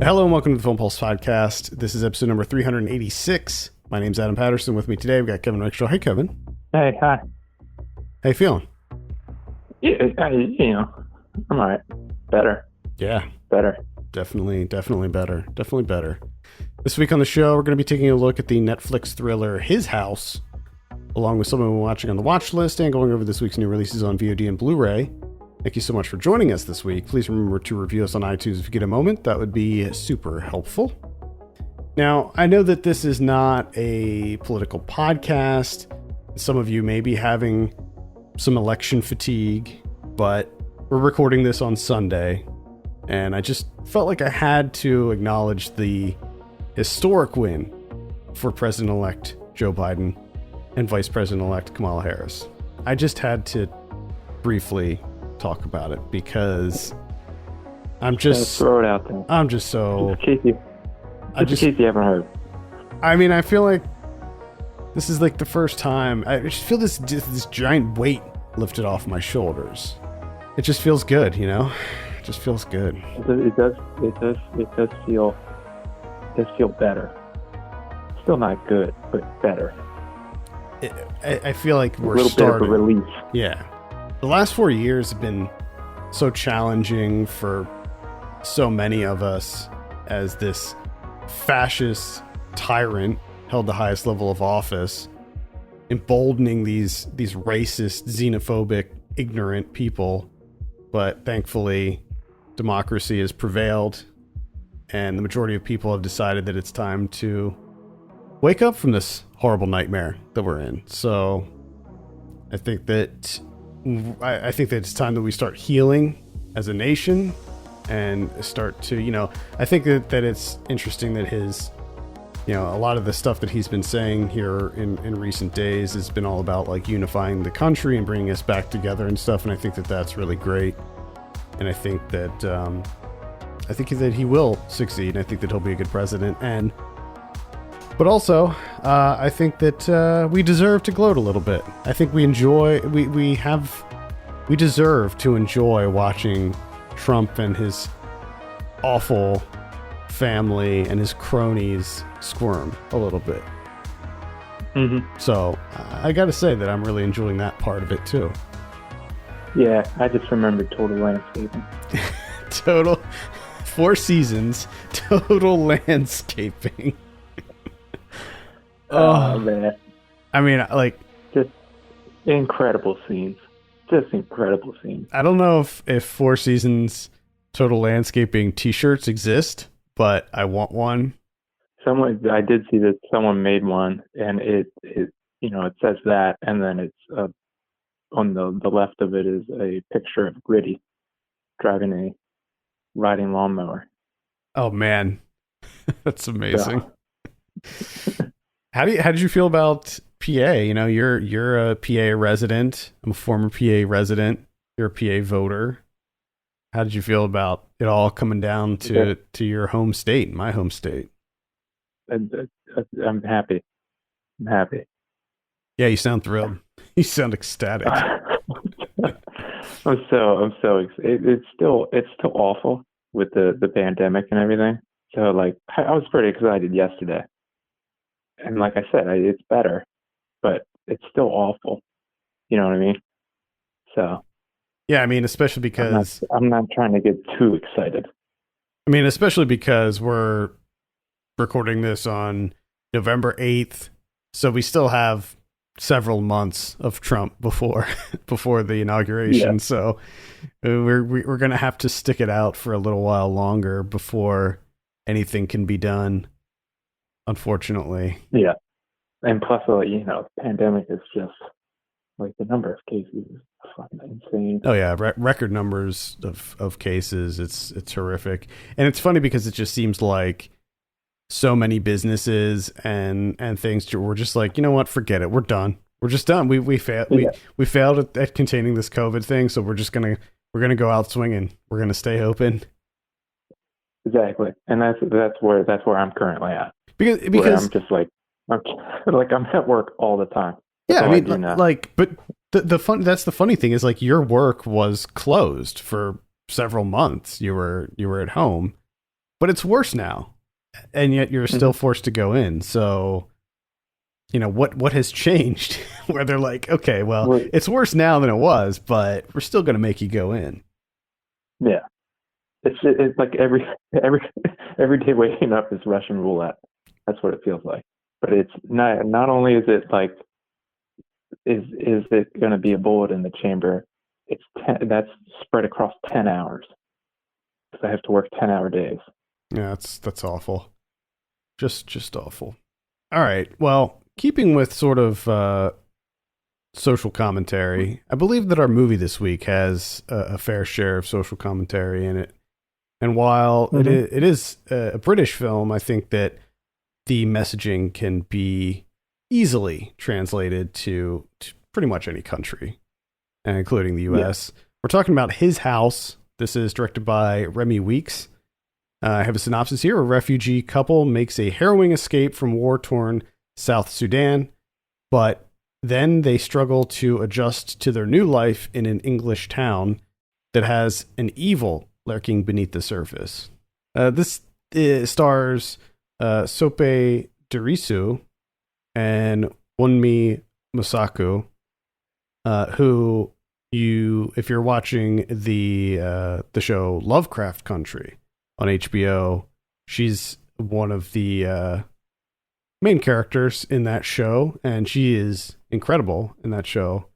Hello and welcome to the Film Pulse podcast. This is episode number 386. My name's Adam Patterson. With me today, we've got Kevin Rexall. Hey, Kevin. Hey, hi. How you feeling? Yeah, I'm all right. Better. Yeah. Better. Definitely better. Definitely better. This week on the show, we're going to be taking a look at the Netflix thriller His House, along with someone we're watching on the watch list and going over this week's new releases on VOD and Blu-ray. Thank you so much for joining us this week. Please remember to review us on iTunes if you get a moment. That would be super helpful. Now, I know that this is not a political podcast. Some of you may be having some election fatigue, but we're recording this on Sunday, and I just felt like I had to acknowledge the historic win for President-elect Joe Biden and Vice President-elect Kamala Harris. I just had to briefly talk about it because I'm just throw it out there. I'm just so in case you haven't heard. I mean, I feel like this is like the first time I just feel this giant weight lifted off my shoulders. It just feels good, you know. It just feels good. It does feel better. Still not good, but better. I feel like we're a little starting. bit of a relief. Yeah. The last 4 years have been so challenging for so many of us as this fascist tyrant held the highest level of office, emboldening these racist, xenophobic, ignorant people. But thankfully, democracy has prevailed, and the majority of people have decided that it's time to wake up from this horrible nightmare that we're in. So I think that it's time that we start healing as a nation and start to, I think that it's interesting that his, a lot of the stuff that he's been saying here in recent days has been all about like unifying the country and bringing us back together and stuff. And I think that that's really great. And I think that, he will succeed. I think that he'll be a good president. But also, I think that we deserve to gloat a little bit. I think we deserve to enjoy watching Trump and his awful family and his cronies squirm a little bit. Mm-hmm. So I got to say that I'm really enjoying that part of it too. Yeah, I just remembered Total Landscaping. Total 4 seasons, Total Landscaping. Oh man! I mean, like, just incredible scenes. Just incredible scenes. I don't know if 4 seasons Total Landscaping t-shirts exist, but I want one. I did see that someone made one, and it says that, and then it's on the left of it is a picture of Gritty driving a riding lawnmower. Oh man, that's amazing. Yeah. How did you feel about PA? You're a PA resident. I'm a former PA resident. You're a PA voter. How did you feel about it all coming down to your home state, my home state? I'm happy. I'm happy. Yeah, you sound thrilled. You sound ecstatic. I'm so excited. It's still awful with the pandemic and everything. So like, I was pretty excited yesterday. And like I said, it's better, but it's still awful. You know what I mean? So. Yeah, I mean, especially because... I'm not trying to get too excited. I mean, especially because we're recording this on November 8th, so we still have several months of Trump before the inauguration. Yeah. So we're going to have to stick it out for a little while longer before anything can be done. Unfortunately. Yeah. And plus, pandemic is just like the number of cases is fucking insane. Oh yeah. Record numbers of cases. It's horrific. And it's funny because it just seems like so many businesses and things were just like, you know what, forget it. We're done. We're just done. We failed. Yeah. We failed at containing this COVID thing. So we're going to go out swinging. We're going to stay open. Exactly. And that's where I'm currently at. Because I'm just like I'm at work all the time. Yeah, I mean, but that's the funny thing is like your work was closed for several months. You were at home, but it's worse now, and yet you're still Hmm. forced to go in. So, what has changed? Where they're like, okay, well, Well, it's worse now than it was, but we're still going to make you go in. yeah, it's like every every day waking up is Russian roulette. That's what it feels like. But it's not only is it like is it going to be a bullet in the chamber? It's that's spread across 10 hours because I have to work 10-hour days. Yeah, that's awful. Just awful. All right. Well, keeping with sort of social commentary, I believe that our movie this week has a fair share of social commentary in it. And while Hmm. it is a British film, I think that the messaging can be easily translated to pretty much any country, including the Yeah. U.S. We're talking about His House. This is directed by Remi Weekes. I have a synopsis here. A refugee couple makes a harrowing escape from war-torn South Sudan, but then they struggle to adjust to their new life in an English town that has an evil lurking beneath the surface. This stars Sope Dirisu and Wunmi Masaku, who if you're watching the show Lovecraft Country on HBO, she's one of the main characters in that show, and she is incredible in that show.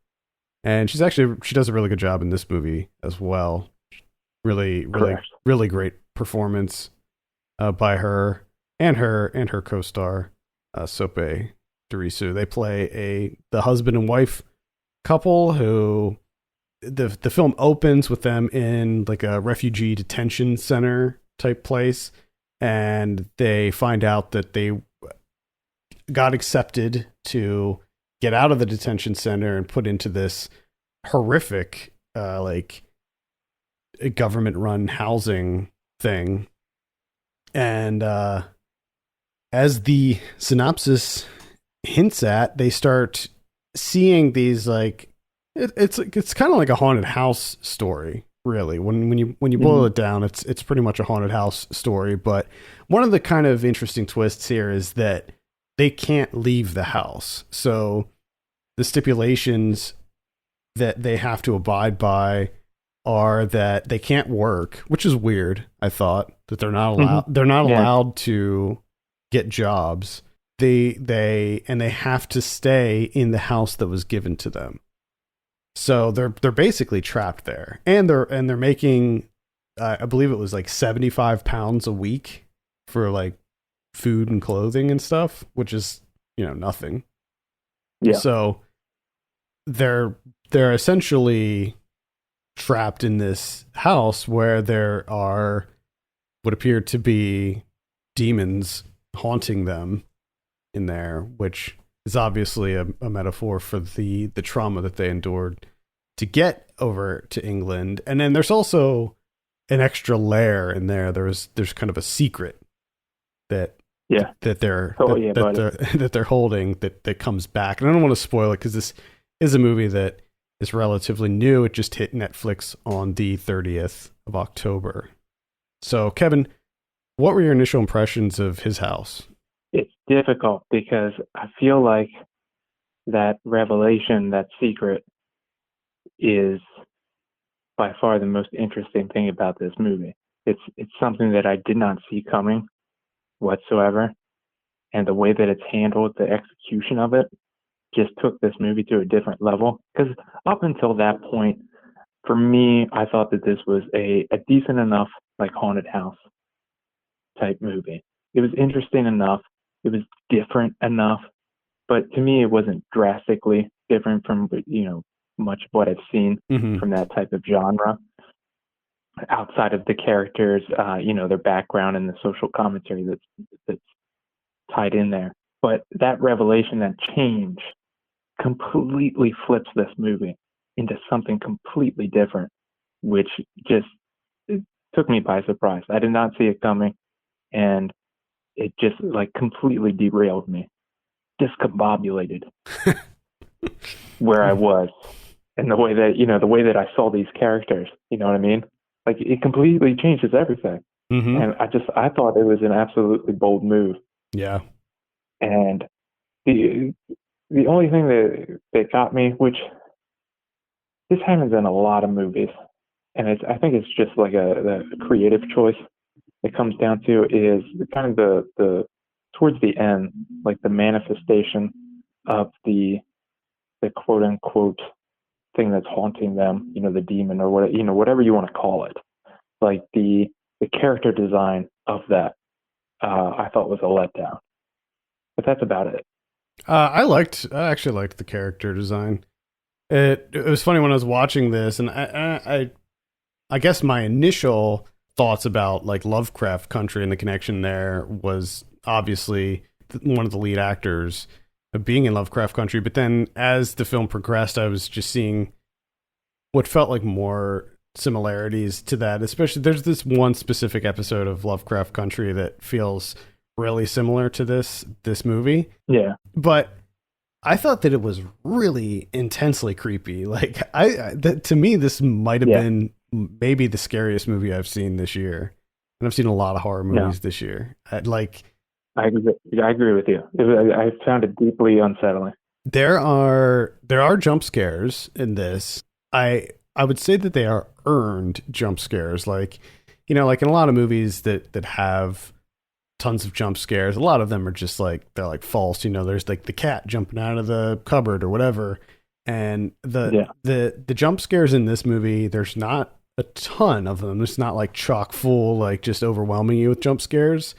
And she does a really good job in this movie as well. Really, really, Correct. really great performance by her and her co-star Sope Dirisu. They play the husband and wife couple who the film opens with them in like a refugee detention center type place, and they find out that they got accepted to get out of the detention center and put into this horrific like government run housing thing. And as the synopsis hints at, they start seeing these like it's kind of like a haunted house story, really. When you boil Hmm. it down, it's pretty much a haunted house story. But one of the kind of interesting twists here is that they can't leave the house. So the stipulations that they have to abide by are that they can't work, which is weird. I thought that Hmm. they're not Yeah. allowed to get jobs. They have to stay in the house that was given to them. So they're basically trapped there, and they're making I believe it was like £75 a week for like food and clothing and stuff, which is nothing. Yeah. So they're essentially trapped in this house where there are what appear to be demons haunting them in there, which is obviously a metaphor for the trauma that they endured to get over to England. And then there's also an extra layer in there. There's kind of a secret that Yeah. that they're Oh yeah, buddy. that they're holding that comes back. And I don't want to spoil it because this is a movie that is relatively new. It just hit Netflix on the 30th of October. So, Kevin, what were your initial impressions of His House? It's difficult because I feel like that revelation, that secret, is by far the most interesting thing about this movie. It's something that I did not see coming whatsoever, and the way that it's handled, the execution of it, just took this movie to a different level. Because up until that point, for me, I thought that this was a decent enough like haunted house type movie. It was interesting enough. It was different enough, but to me, it wasn't drastically different from much of what I've seen Mm-hmm. from that type of genre. Outside of the characters, their background and the social commentary that's tied in there. But that revelation, that change, completely flips this movie into something completely different, which just it took me by surprise. I did not see it coming, and it just like completely derailed me, discombobulated where I was, and the way that I saw these characters. You know what I mean? Like it completely changes everything. Mm-hmm. And I thought it was an absolutely bold move. Yeah. And the the only thing that got me, which this happens in a lot of movies, and I think it's just like a creative choice. It comes down to is kind of the towards the end, like the manifestation of the quote unquote thing that's haunting them, the demon or what, whatever you want to call it. Like the character design of that, I thought was a letdown. But that's about it. I actually liked the character design. It was funny when I was watching this, and I guess my initial thoughts about like Lovecraft Country and the connection there was obviously one of the lead actors being in Lovecraft Country. But then as the film progressed, I was just seeing what felt like more similarities to that. Especially there's this one specific episode of Lovecraft Country that feels really similar to this movie. Yeah. But I thought that it was really intensely creepy. Like to me, this might have been maybe the scariest movie I've seen this year, and I've seen a lot of horror movies this year. I agree with you. I found it deeply unsettling. There are jump scares in this. I would say that they are earned jump scares. Like in a lot of movies that have tons of jump scares, a lot of them are just like they're like false. There's like the cat jumping out of the cupboard or whatever. And the jump scares in this movie, there's not a ton of them. It's not like chock full, like just overwhelming you with jump scares.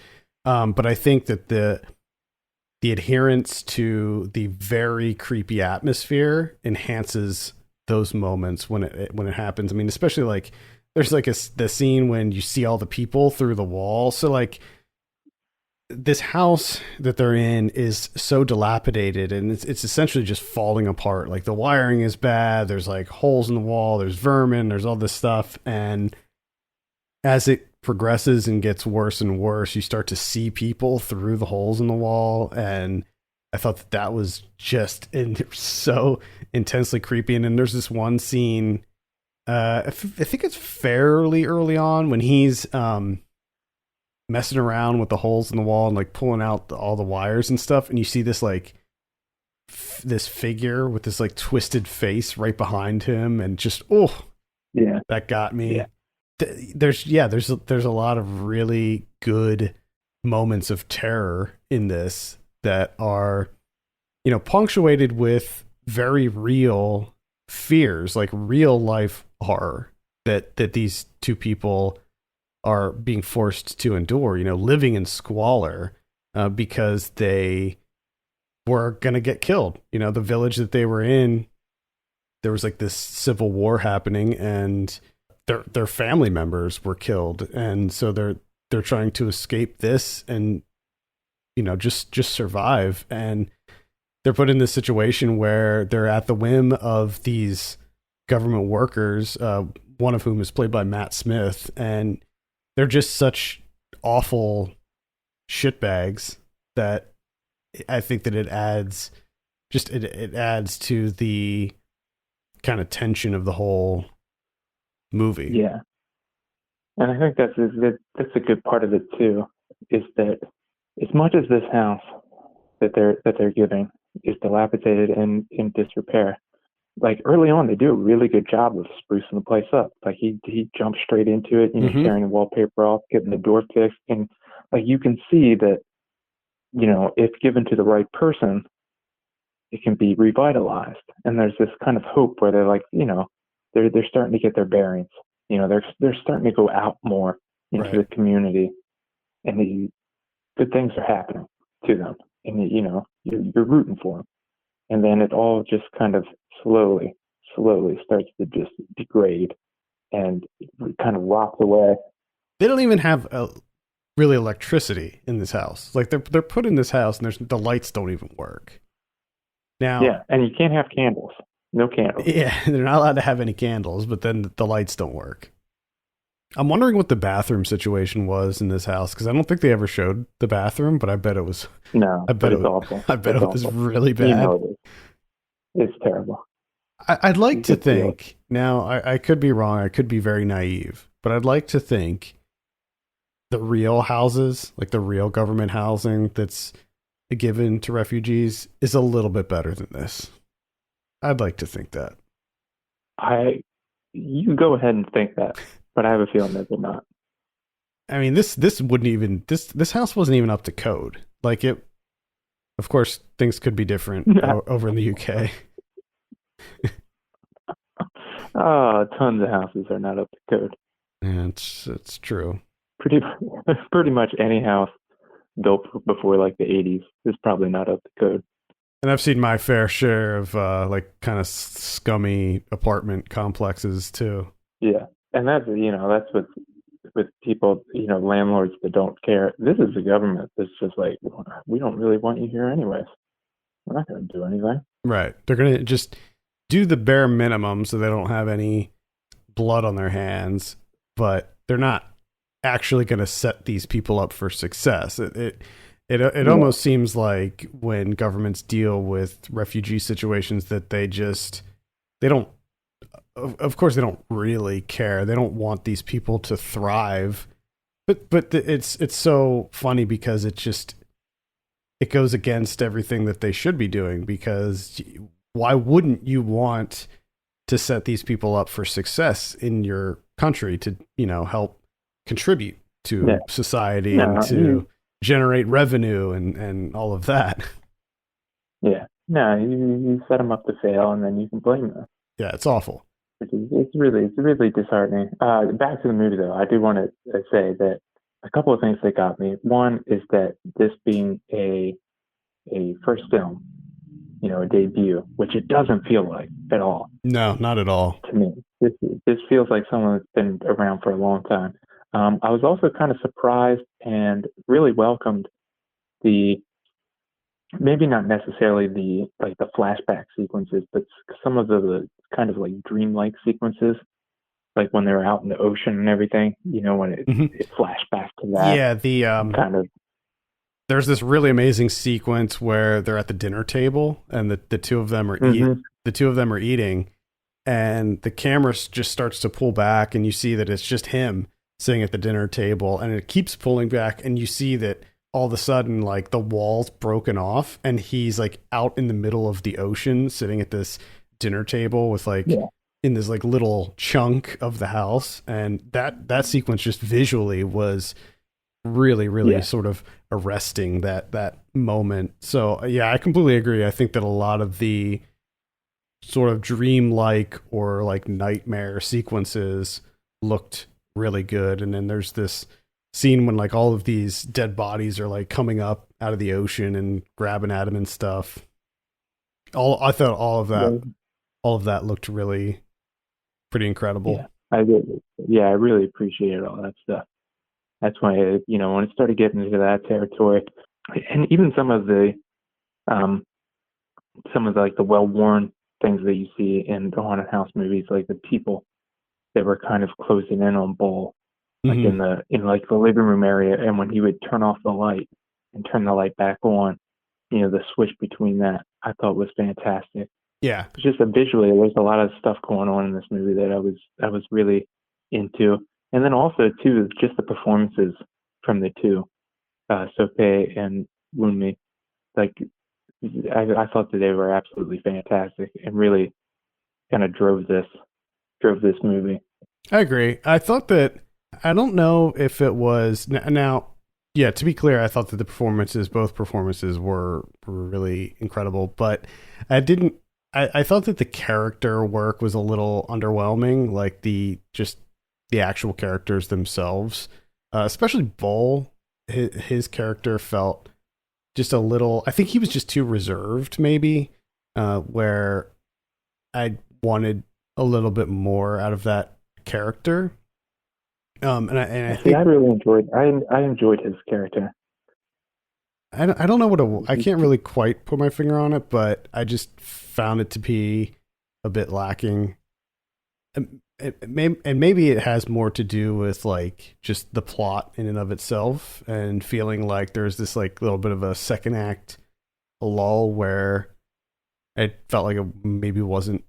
But I think that the adherence to the very creepy atmosphere enhances those moments when it happens. I mean, especially like there's like the scene when you see all the people through the wall. So like this house that they're in is so dilapidated and it's essentially just falling apart. Like the wiring is bad. There's like holes in the wall. There's vermin. There's all this stuff. And as it progresses and gets worse and worse, you start to see people through the holes in the wall. And I thought that was just so intensely creepy. And then there's this one scene, I think it's fairly early on when he's, messing around with the holes in the wall and like pulling out all the wires and stuff, and you see this like this figure with this like twisted face right behind him, and just that got me. There's a lot of really good moments of terror in this that are punctuated with very real fears, like real life horror that these two people are being forced to endure, living in squalor because they were going to get killed. The village that they were in, there was like this civil war happening and their family members were killed. And so they're trying to escape this and, just survive. And they're put in this situation where they're at the whim of these government workers, one of whom is played by Matt Smith, and they're just such awful shitbags that I think that it adds to the kind of tension of the whole movie. Yeah, and I think that's a good part of it too. Is that as much as this house that they're giving is dilapidated and in disrepair, like early on, they do a really good job of sprucing the place up. Like he jumps straight into it, tearing the wallpaper off, getting the door fixed, and like you can see that, if given to the right person, it can be revitalized. And there's this kind of hope where they're like, they're starting to get their bearings. They're starting to go out more into the community, and the good things are happening to them, and you're rooting for them. And then it all just kind of slowly starts to just degrade and kind of rots away. They don't even have really electricity in this house. Like they're put in this house and the lights don't even work. Now, yeah, and you can't have candles. No candles. Yeah, they're not allowed to have any candles, but then the lights don't work. I'm wondering what the bathroom situation was in this house, because I don't think they ever showed the bathroom, but I bet it was. No, I bet it's awful. I bet it was really bad. It's terrible. I'd like to think, now I could be wrong, I could be very naive, but I'd like to think the real houses, like the real government housing that's given to refugees, is a little bit better than this. I'd like to think that. I You can go ahead and think that, but I have a feeling that they're not. I mean, this wouldn't even this house wasn't even up to code. Like it, of course, things could be different over in the UK. Tons of houses are not up to code. Yeah, it's true. Pretty pretty much any house built before like the 80s is probably not up to code. And I've seen my fair share of like kind of scummy apartment complexes too. Yeah, and that's with people, landlords that don't care. This is the government that's just like, we don't really want you here anyways. We're not going to do anything. Right. They're going to just do the bare minimum so they don't have any blood on their hands, but they're not actually going to set these people up for success. It almost seems like when governments deal with refugee situations that they don't, of course they don't really care. They don't want these people to thrive. But it's so funny because it goes against everything that they should be doing, because why wouldn't you want to set these people up for success in your country to, help contribute to society and to generate revenue and all of that? Yeah. No, you set them up to fail and then you can blame them. Yeah, it's awful. It's really disheartening. Back to the movie though, I do want to say that a couple of things that got me. One is that this being a first film, a debut, which it doesn't feel like at all. No, not at all. To me, this feels like someone that's been around for a long time. I was also kind of surprised and really welcomed maybe not necessarily the flashback sequences, but some of the kind of like dreamlike sequences, like when they're out in the ocean and everything, when it flashed back to that. Yeah, kind of. There's this really amazing sequence where they're at the dinner table and the two of them are eating, and the camera just starts to pull back and you see that it's just him sitting at the dinner table, and it keeps pulling back and you see that all of a sudden like the wall's broken off and he's like out in the middle of the ocean sitting at this dinner table with in this like little chunk of the house. And that sequence just visually was really sort of arresting, that moment. So yeah, I completely agree. I think that a lot of the sort of dreamlike or like nightmare sequences looked really good. And then there's this scene when like all of these dead bodies are like coming up out of the ocean and grabbing at him and stuff. I thought all of that looked really pretty incredible. Yeah, I did. Yeah, I really appreciated all that stuff. That's why, when it started getting into that territory, and even some of the like the well-worn things that you see in the haunted house movies, like the people that were kind of closing in on Bull, like in the living room area, and when he would turn off the light and turn the light back on, the switch between that, I thought was fantastic. Yeah, it's just visually, there's a lot of stuff going on in this movie that I was really into. And then also too, just the performances from the two, Sope and Wunmi. Like, I thought that they were absolutely fantastic and really kind of drove this movie. I agree. I thought that, I don't know if it was now. Yeah, to be clear, I thought that both performances were really incredible, but I thought that the character work was a little underwhelming, like the actual characters themselves, especially Bull. His character felt just a little, I think he was just too reserved, maybe, where I wanted a little bit more out of that character. And I think I really enjoyed his character. I don't know I can't really quite put my finger on it, but I just found it to be a bit lacking. And maybe it has more to do with like just the plot in and of itself, and feeling like there's this like little bit of a second act lull where it felt like it maybe wasn't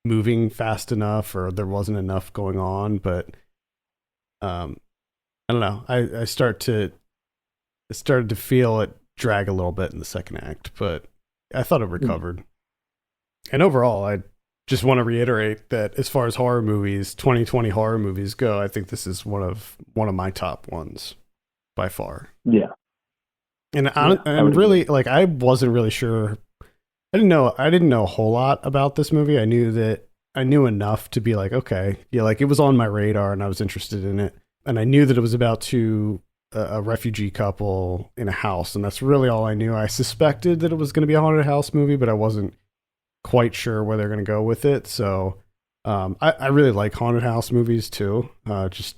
moving fast enough, or there wasn't enough going on. But I don't know. I started to feel it drag a little bit in the second act, but I thought it recovered. And overall, I just want to reiterate that as far as horror movies, 2020 horror movies go, I think this is one of my top ones by far. Yeah. And I'm really like, I wasn't really sure. I didn't know a whole lot about this movie. I knew enough to be like, okay, yeah, like it was on my radar and I was interested in it. And I knew that it was about a refugee couple in a house, and that's really all I knew. I suspected that it was going to be a haunted house movie, but I wasn't quite sure where they're going to go with it. So I really like haunted house movies too, just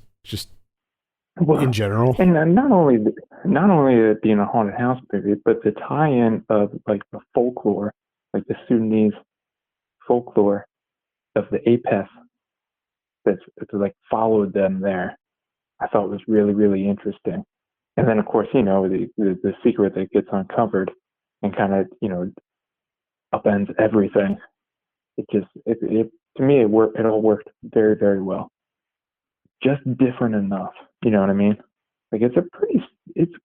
in general. And not only it being a haunted house movie, but the tie-in of like the folklore, like the Sudanese folklore of the Apeth that's like followed them there. I thought was really, really interesting. And then, of course, the secret that gets uncovered and kind of, upends everything. It to me, it all worked very, very well. Just different enough. You know what I mean? Like it's a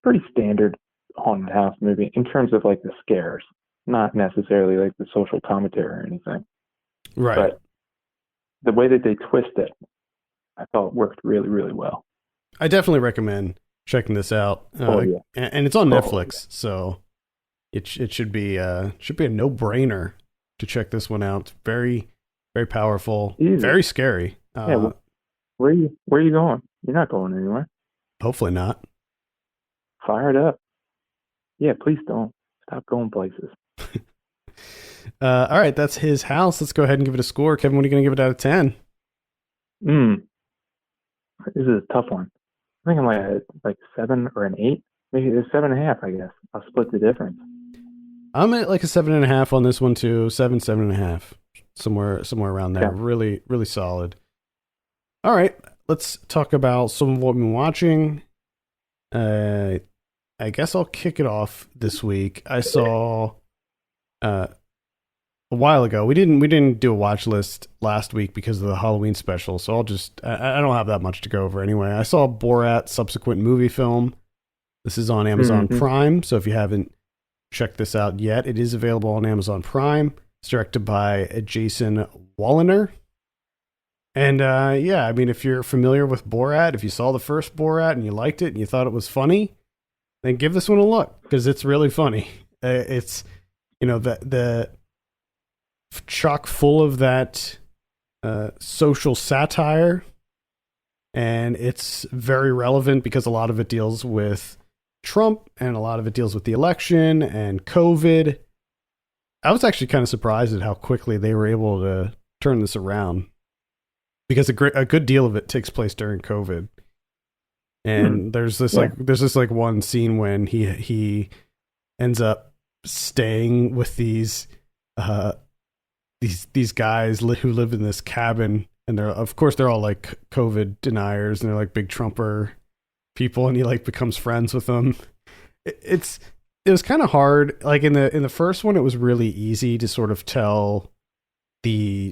pretty standard haunted house movie in terms of like the scares, not necessarily like the social commentary or anything. Right. But the way that they twist it, I thought worked really, really well. I definitely recommend checking this out. And it's on Netflix, so it should be a no-brainer to check this one out. It's very, very powerful, very scary. Yeah, where are you going? You're not going anywhere. Hopefully not. Fire it up. Yeah, please don't. Stop going places. All right, that's His House. Let's go ahead and give it a score. Kevin, what are you going to give it out of 10? This is a tough one. I think I'm like 7 or an 8. Maybe it's 7.5, I guess. I'll split the difference. I'm at like a 7.5 on this one too. 7.5. Somewhere around there. Yeah. Really, really solid. All right, let's talk about some of what we've been watching. I guess I'll kick it off this week. I saw a while ago. We didn't do a watch list last week because of the Halloween special, so I don't have that much to go over anyway. I saw Borat subsequent movie film. This is on Amazon Prime, so if you haven't checked this out yet, it is available on Amazon Prime. It's directed by Jason Walliner. And I mean, if you're familiar with Borat, if you saw the first Borat and you liked it and you thought it was funny, then give this one a look because it's really funny. It's the chock full of that social satire, and it's very relevant because a lot of it deals with Trump and a lot of it deals with the election and COVID. I was actually kind of surprised at how quickly they were able to turn this around because a good deal of it takes place during COVID. And there's this one scene when he ends up staying with these guys who live in this cabin, and they're all like COVID deniers, and they're like big Trumper people, and he like becomes friends with them. It was kind of hard. Like in the first one, it was really easy to sort of tell the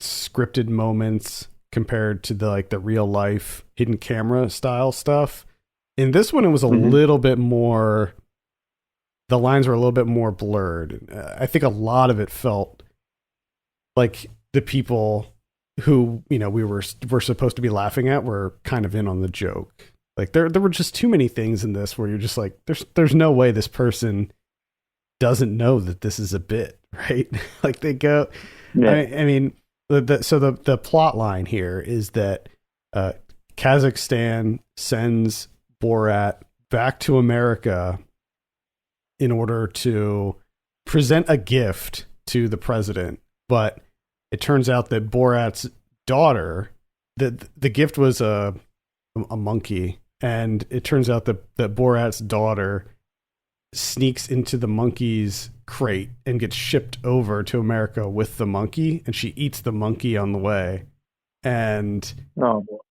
scripted moments compared to the real life hidden camera style stuff. In this one, it was a little bit more. The lines were a little bit more blurred. I think a lot of it felt like the people who we were supposed to be laughing at were kind of in on the joke. Like there were just too many things in this where you're just like, there's no way this person doesn't know that this is a bit, right? Like they go. Yeah. I mean, the plot line here is that Kazakhstan sends Borat back to America in order to present a gift to the president. But it turns out that Borat's daughter, the gift was a monkey. And it turns out that Borat's daughter sneaks into the monkey's crate and gets shipped over to America with the monkey. And she eats the monkey on the way. And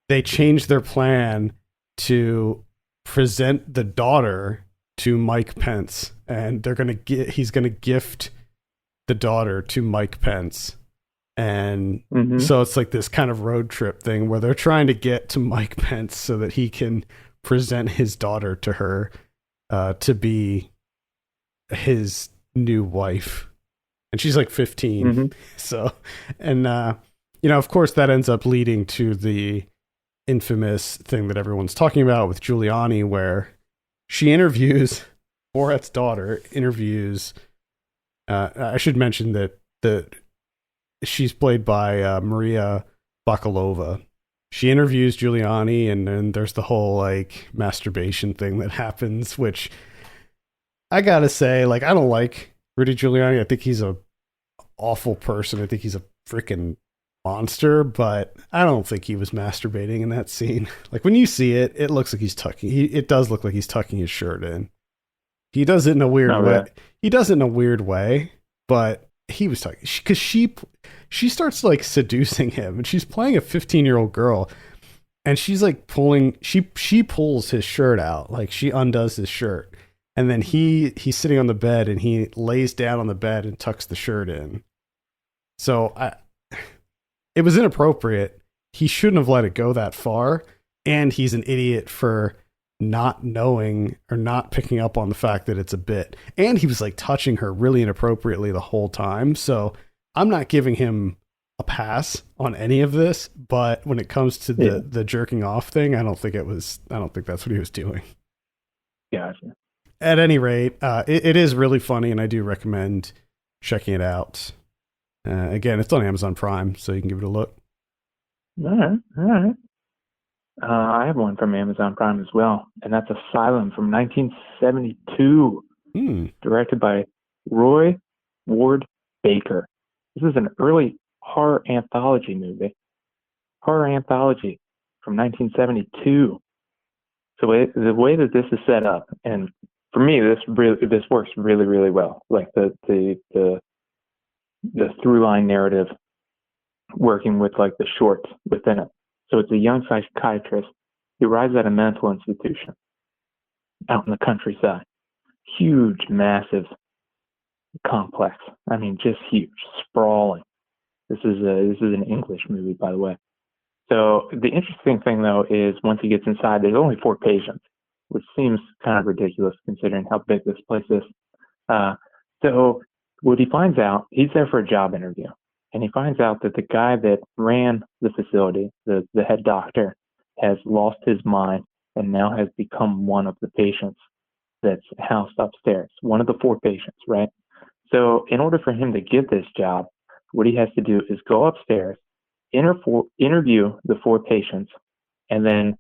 they change their plan to present the daughter to Mike Pence. And he's going to gift the daughter to Mike Pence. And so it's like this kind of road trip thing where they're trying to get to Mike Pence so that he can present his daughter to her to be his new wife, and she's like 15. Mm-hmm. So, and you know, of course, that ends up leading to the infamous thing that everyone's talking about with Giuliani, where she interviews Borat's daughter. Interviews. I should mention that she's played by Maria Bakalova. She interviews Giuliani, and then there's the whole like masturbation thing that happens, which I gotta say, like, I don't like Rudy Giuliani. I think he's a awful person. I think he's a freaking monster, but I don't think he was masturbating in that scene. Like, when you see it, it looks like he's tucking. It does look like he's tucking his shirt in. He does it in a weird way. Really. He does it in a weird way, but he was talking because she starts like seducing him, and she's playing a 15-year-old girl, and she's like pulling. She pulls his shirt out, like she undoes his shirt, and then he's sitting on the bed, and he lays down on the bed and tucks the shirt in. So it was inappropriate. He shouldn't have let it go that far, and he's an idiot for not knowing or not picking up on the fact that it's a bit. And he was like touching her really inappropriately the whole time. So I'm not giving him a pass on any of this, but when it comes to the jerking off thing, I don't think that's what he was doing. Gotcha. At any rate, it is really funny, and I do recommend checking it out. Again, it's on Amazon Prime, so you can give it a look. All right. I have one from Amazon Prime as well, and that's Asylum from 1972, directed by Roy Ward Baker. This is an early horror anthology movie. Horror anthology from 1972. So the way that this is set up, and for me, this works really, really well. Like the through line narrative, working with like the shorts within it. So it's a young psychiatrist who arrives at a mental institution out in the countryside. Huge, massive complex. I mean, just huge, sprawling. This is an English movie, by the way. So the interesting thing, though, is once he gets inside, there's only 4 patients, which seems kind of ridiculous considering how big this place is. So what he finds out, he's there for a job interview. And he finds out that the guy that ran the facility, the head doctor, has lost his mind and now has become one of the patients that's housed upstairs, one of the 4 patients, right? So in order for him to get this job, what he has to do is go upstairs, interview the 4 patients, and then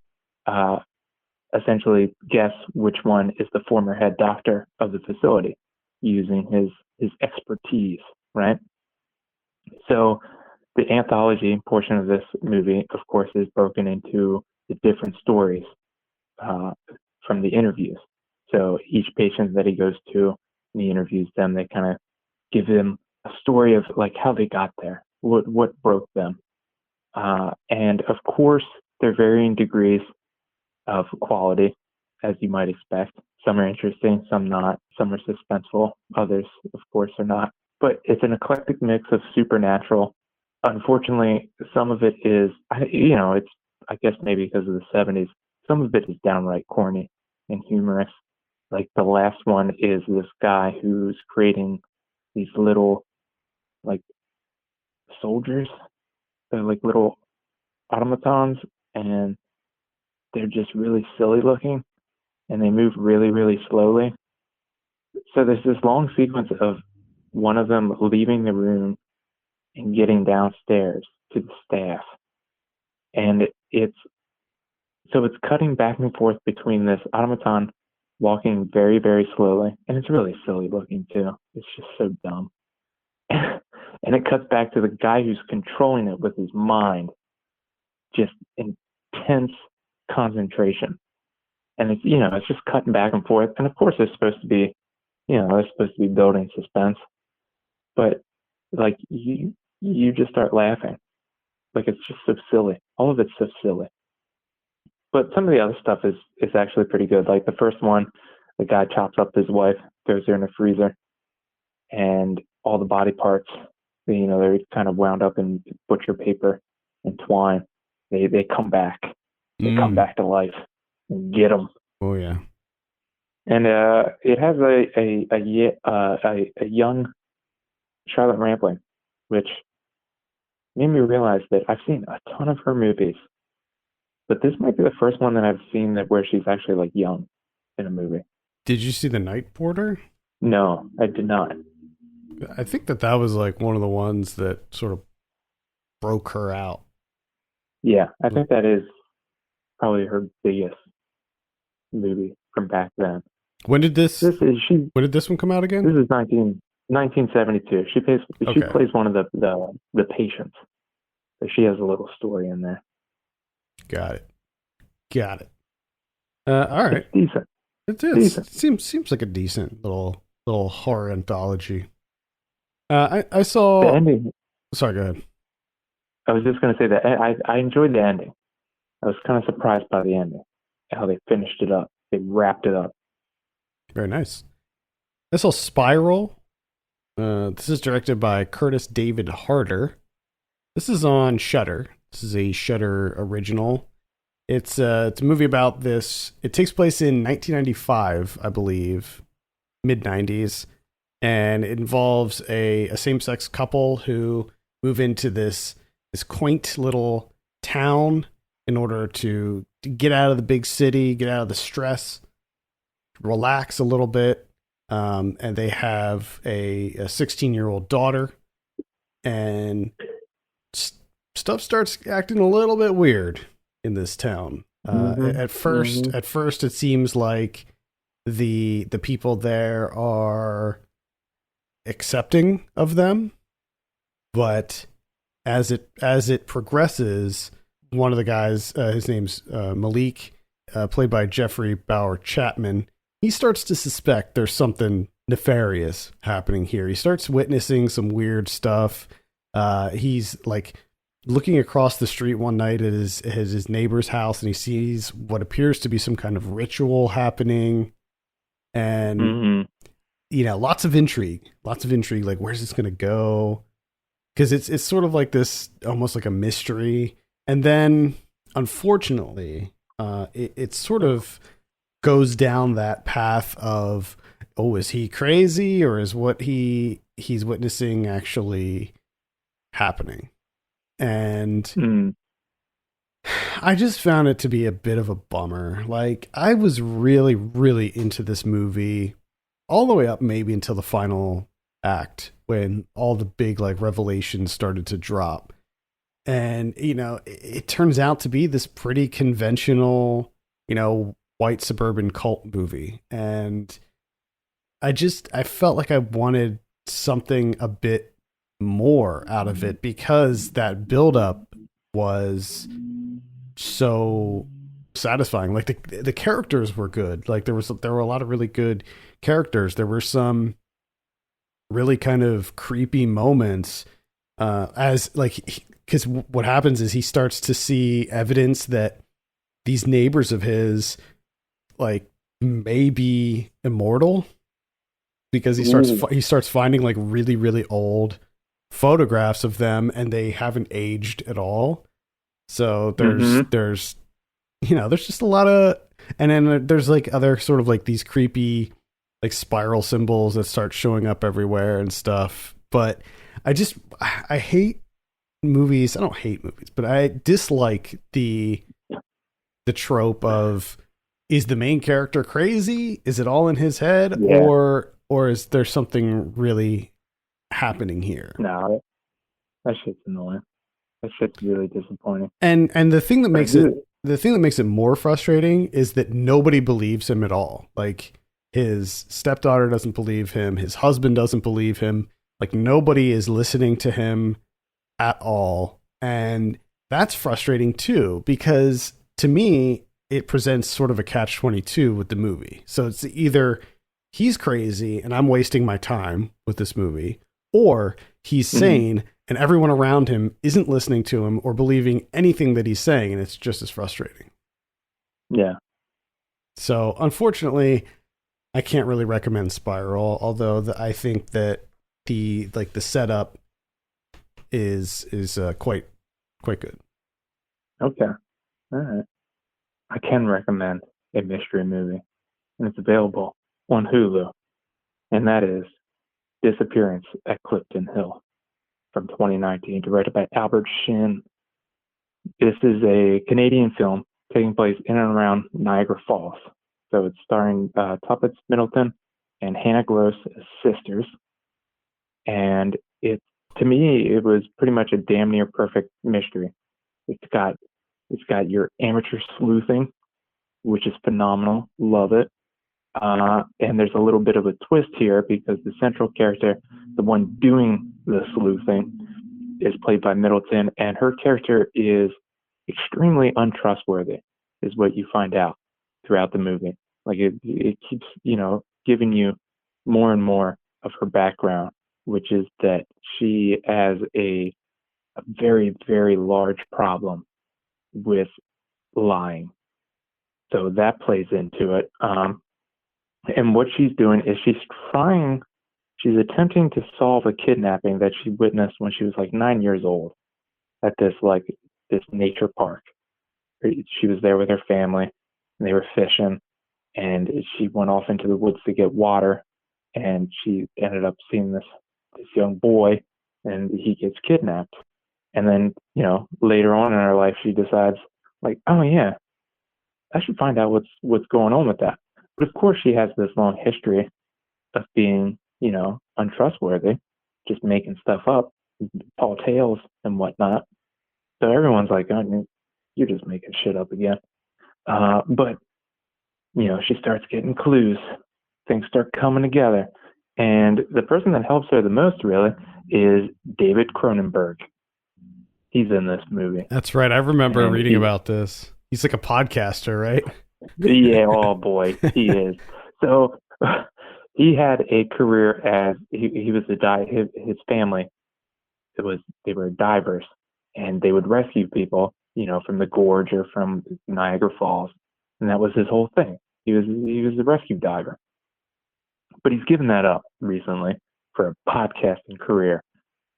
essentially guess which one is the former head doctor of the facility using his expertise, right? So the anthology portion of this movie, of course, is broken into the different stories from the interviews. So each patient that he goes to and he interviews them, they kind of give him a story of like how they got there, what broke them. And of course, they're varying degrees of quality, as you might expect. Some are interesting, some not. Some are suspenseful. Others, of course, are not. But it's an eclectic mix of supernatural. Unfortunately, some of it is, it's, I guess maybe because of the 70s, some of it is downright corny and humorous. Like the last one is this guy who's creating these little, like, soldiers. They're like little automatons, and they're just really silly looking, and they move really, really slowly. So there's this long sequence of one of them leaving the room and getting downstairs to the staff. And it's cutting back and forth between this automaton walking very, very slowly, and it's really silly looking too. It's just so dumb. And it cuts back to the guy who's controlling it with his mind, just intense concentration. And it's just cutting back and forth. And of course, they're supposed to be building suspense. But like you just start laughing. Like it's just so silly. All of it's so silly. But some of the other stuff is actually pretty good. Like the first one, the guy chops up his wife, throws her in a freezer, and all the body parts, they're kind of wound up in butcher paper and twine. They come back. They come back to life. Get 'em. Oh yeah. And it has a young Charlotte Rampling, which made me realize that I've seen a ton of her movies, but this might be the first one that I've seen that where she's actually like young in a movie. Did you see The Night Porter? No, I did not. I think that was like one of the ones that sort of broke her out. Yeah, I think that is probably her biggest movie from back then. When did this? This is she. When did this one come out again? This is 1972. She Okay, plays one of the patients. So she has a little story in there. got it. Got it. All right, It's decent. it is. Decent. Seems like a decent little horror anthology. I The saw. ending. Sorry, go ahead. I was just going to say that I enjoyed the ending. I was kind of surprised by the ending, how they finished it up. They wrapped it up. Very nice. I saw Spiral. This is directed by Curtis David Harder. This is on Shudder. This is a Shudder original. It's a movie about this. It takes place in 1995, I believe, mid 90s, and it involves a same-sex couple who move into this quaint little town in order to get out of the big city, get out of the stress, relax a little bit. And they have a 16-year-old daughter, and stuff starts acting a little bit weird in this town. At first, it seems like the people there are accepting of them, but as it progresses, one of the guys, his name's Malik, played by Jeffrey Bauer Chapman, he starts to suspect there's something nefarious happening here. He starts witnessing some weird stuff. He's like looking across the street one night at his neighbor's house, and he sees what appears to be some kind of ritual happening. And, lots of intrigue. Like, where's this going to go? Because it's sort of like this, almost like a mystery. And then, unfortunately, it sort of goes down that path of, oh, is he crazy, or is what he's witnessing actually happening? And I just found it to be a bit of a bummer. Like, I was really, really into this movie all the way up maybe until the final act, when all the big like revelations started to drop. And, it turns out to be this pretty conventional, white suburban cult movie. And I felt like I wanted something a bit more out of it, because that buildup was so satisfying. Like the characters were good. Like there were a lot of really good characters. There were some really kind of creepy moments, because what happens is he starts to see evidence that these neighbors of his like may be immortal, because he starts finding like really, really old photographs of them, and they haven't aged at all. So there's just a lot of, and then there's like other sort of like these creepy like spiral symbols that start showing up everywhere and stuff. But I hate movies. I don't hate movies, but I dislike the trope of, is the main character crazy? Is it all in his head? Yeah. Or is there something really happening here? No, that shit's annoying. That shit's really disappointing. And the thing that makes it more frustrating is that nobody believes him at all. Like, his stepdaughter doesn't believe him. His husband doesn't believe him. Like, nobody is listening to him at all. And that's frustrating too, because to me, it presents sort of a catch-22 with the movie. So it's either he's crazy and I'm wasting my time with this movie, or he's sane and everyone around him isn't listening to him or believing anything that he's saying, and it's just as frustrating. Yeah. So unfortunately, I can't really recommend Spiral, although I think that the setup is quite good. Okay. All right. I can recommend a mystery movie, and it's available on Hulu, and that is Disappearance at Clifton Hill from 2019, directed by Albert Shin. This is a Canadian film taking place in and around Niagara Falls. So it's starring Tuppence Middleton and Hannah Gross as sisters. And to me, it was pretty much a damn near perfect mystery. It's got your amateur sleuthing, which is phenomenal. Love it. And there's a little bit of a twist here because the central character, the one doing the sleuthing, is played by Middleton, and her character is extremely untrustworthy, is what you find out throughout the movie. Like it keeps, giving you more and more of her background, which is that she has a very, very large problem with lying. So that plays into it. And what she's doing is she's attempting to solve a kidnapping that she witnessed when she was like 9 years old at this nature park. She was there with her family and they were fishing, and she went off into the woods to get water, and she ended up seeing this young boy, and he gets kidnapped. And then, later on in her life, she decides like, oh yeah, I should find out what's going on with that. But of course she has this long history of being, untrustworthy, just making stuff up, tall tales and whatnot. So everyone's like, oh, you're just making shit up again. But, she starts getting clues. Things start coming together. And the person that helps her the most, really, is David Cronenberg. He's in this movie. That's right. I remember reading about this. He's like a podcaster, right? Yeah, oh boy, he is. So he had a career as he was his family. They were divers, and they would rescue people, from the gorge or from Niagara Falls, and that was his whole thing. He was a rescue diver, but he's given that up recently for a podcasting career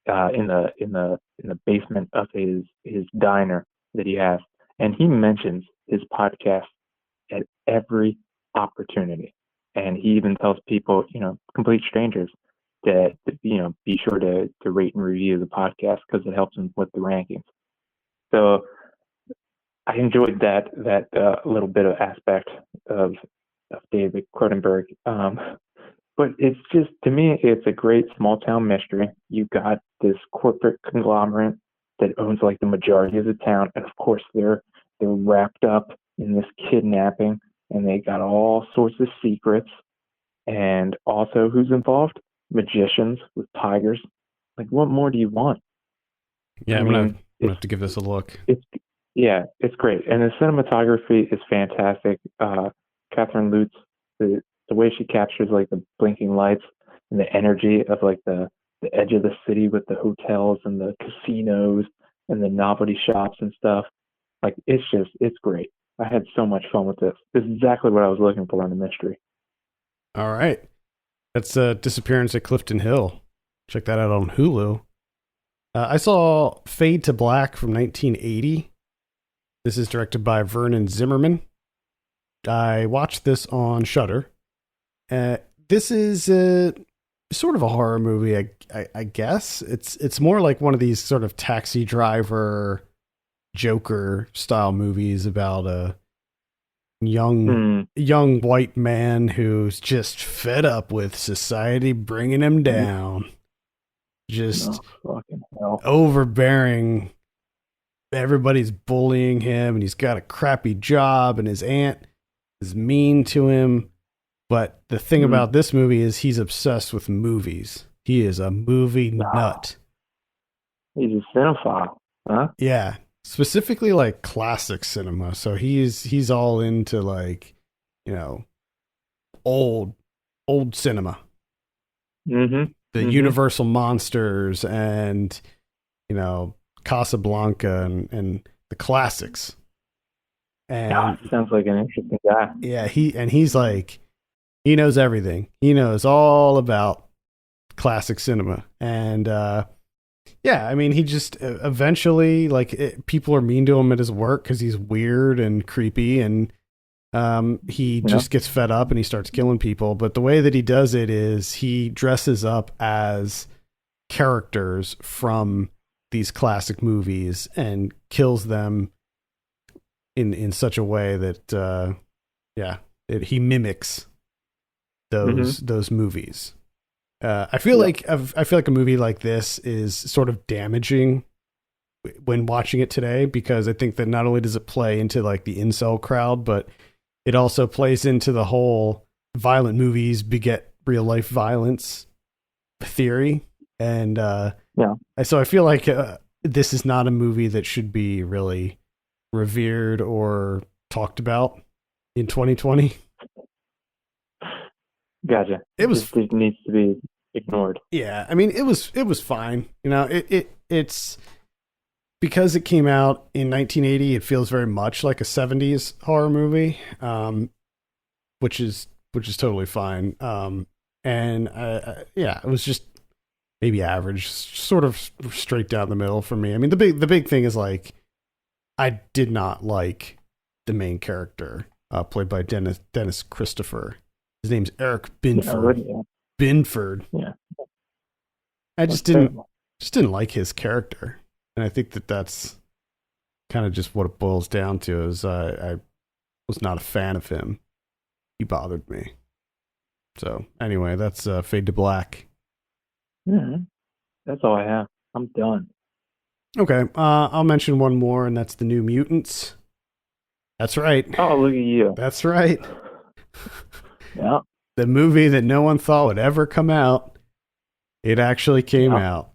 in the basement of his diner that he has, and he mentions his podcast at every opportunity. And he even tells people, complete strangers, to be sure to rate and review the podcast because it helps him with the rankings. So I enjoyed that little bit of aspect of David Cronenberg. But it's just, to me, it's a great small town mystery. You got this corporate conglomerate that owns like the majority of the town, and of course they're wrapped up in this kidnapping, and they got all sorts of secrets. And also, who's involved? Magicians with tigers. Like, what more do you want? Yeah, I'm gonna have to give this a look. It's great, and the cinematography is fantastic. Catherine Lutz, the way she captures like the blinking lights and the energy of like the edge of the city with the hotels and the casinos and the novelty shops and stuff. Like, it's great. I had so much fun with this. This is exactly what I was looking for in a mystery. All right. That's Disappearance at Clifton Hill. Check that out on Hulu. I saw Fade to Black from 1980. This is directed by Vernon Zimmerman. I watched this on Shudder. This is sort of a horror movie, I guess. It's more like one of these sort of Taxi Driver, Joker style movies about a young white man who's just fed up with society bringing him down, just fucking hell. Overbearing. Everybody's bullying him, and he's got a crappy job, and his aunt is mean to him. But the thing about this movie is he's obsessed with movies. He is a movie nut. He's a cinephile, huh? Yeah. Specifically like classic cinema. So he's all into like, old cinema. Mm-hmm. The Universal monsters and, Casablanca and the classics. And sounds like an interesting guy. Yeah, he's like, he knows everything. He knows all about classic cinema. And yeah, I mean, he just eventually, people are mean to him at his work because he's weird and creepy, and He Yeah. just gets fed up and he starts killing people. But the way that he does it is he dresses up as characters from these classic movies and kills them in such a way that he mimics Hmm. those movies. I feel Yeah. like I feel like a movie like this is sort of damaging when watching it today, because I think that not only does it play into like the incel crowd, but it also plays into the whole violent movies beget real life violence theory. And Yeah. so I feel like this is not a movie that should be really revered or talked about in 2020. Gotcha. It was, It needs to be ignored. yeah, I mean, it was fine. You know, it's because it came out in 1980. It feels very much like a 70s horror movie, which is totally fine. And yeah, it was just maybe average, sort of straight down the middle for me. I mean, the big thing is like I did not like the main character, played by Dennis Christopher. His name's Eric Yeah. Binford. Yeah. Binford. Yeah. I That's just didn't terrible. like his character, and I think that that's kind of just what it boils down to. Is I was not a fan of him. He bothered me. So anyway, that's Fade to Black. Mhm. That's all I have. I'm done. Okay, I'll mention one more, and that's the New Mutants. That's right. Oh, look at you. That's right. Yeah. The movie that no one thought would ever come out. It actually came Yeah. out.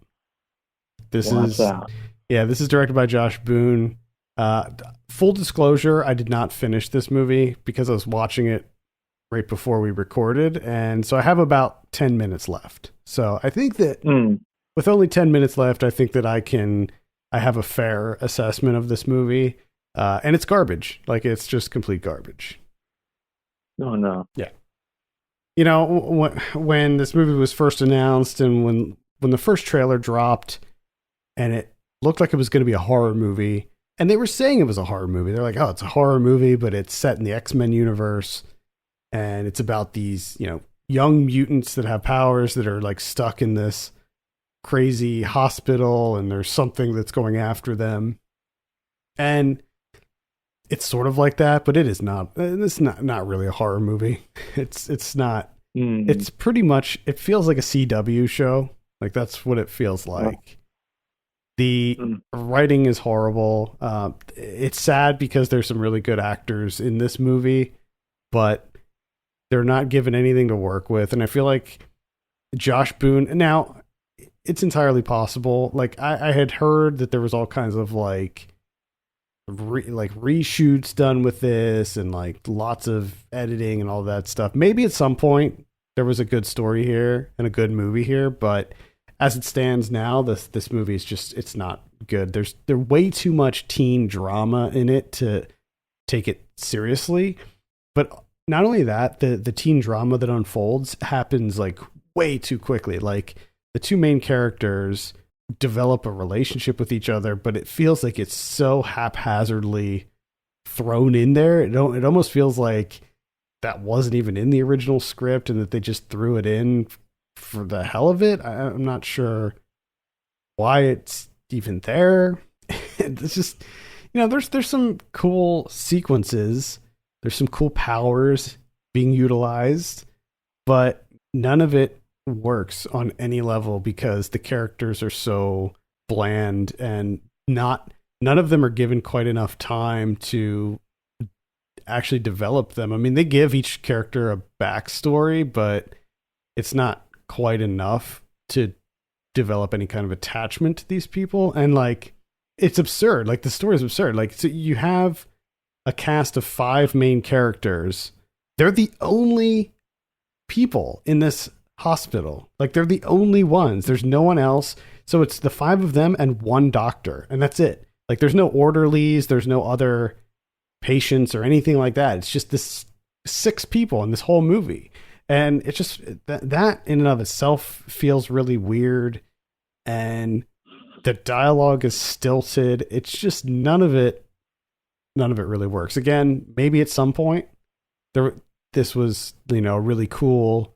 This Watch is out. this is directed by Josh Boone. Full disclosure, I did not finish this movie because I was watching it right before we recorded, and so I have about 10 minutes left. So I think that Mm. with only 10 minutes left, I think that I have a fair assessment of this movie. And it's garbage. Like, it's just complete garbage. Oh no. Yeah. You know, when this movie was first announced, and when the first trailer dropped, and it looked like it was going to be a horror movie, and they were saying it was a horror movie. They're like, oh, it's a horror movie, but it's set in the X-Men universe, and it's about these, young mutants that have powers that are like stuck in this crazy hospital, and there's something that's going after them. And it's sort of like that, but it is not. It's not really a horror movie. It's not. Mm. It's pretty much. It feels like a CW show. Like, that's what it feels like. The writing is horrible. It's sad because there's some really good actors in this movie, but they're not given anything to work with. And I feel like Josh Boone. Now, it's entirely possible. Like, I had heard that there was all kinds of like reshoots done with this, and like lots of editing and all that stuff. Maybe at some point there was a good story here and a good movie here, but as it stands now, this movie is just, it's not good. There's way too much teen drama in it to take it seriously. But not only that, the teen drama that unfolds happens like way too quickly. Like, the two main characters develop a relationship with each other, but it feels like it's so haphazardly thrown in there. It almost feels like that wasn't even in the original script, and that they just threw it in for the hell of it. I'm not sure why it's even there. It's just, there's some cool sequences. There's some cool powers being utilized, but none of it works on any level because the characters are so bland, and none of them are given quite enough time to actually develop them. I mean, they give each character a backstory, but it's not quite enough to develop any kind of attachment to these people. And like, it's absurd. Like, the story is absurd. Like, so you have a cast of 5 main characters. They're the only people in this hospital. Like, they're the only ones. There's no one else. So it's the 5 of them and 1 doctor, and that's it. Like, there's no orderlies, there's no other patients or anything like that. It's just this 6 people in this whole movie. And it's just that in and of itself feels really weird, and the dialogue is stilted. It's just none of it really works. Again, maybe at some point this was, a really cool